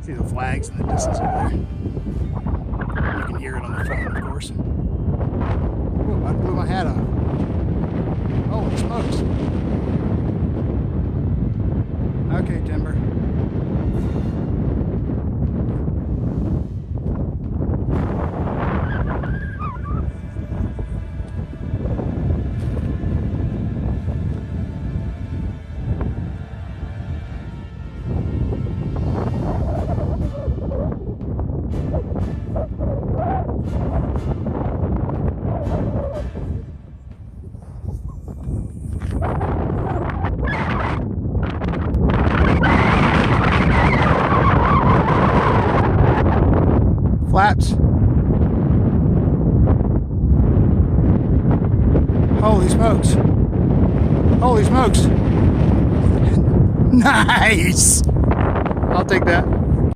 See the flags in the distance over there. You can hear it on the phone, of course. Ooh, I blew my hat off. Holy smokes. Okay, Timber. Flaps. Holy smokes. Holy smokes. Nice. I'll take that.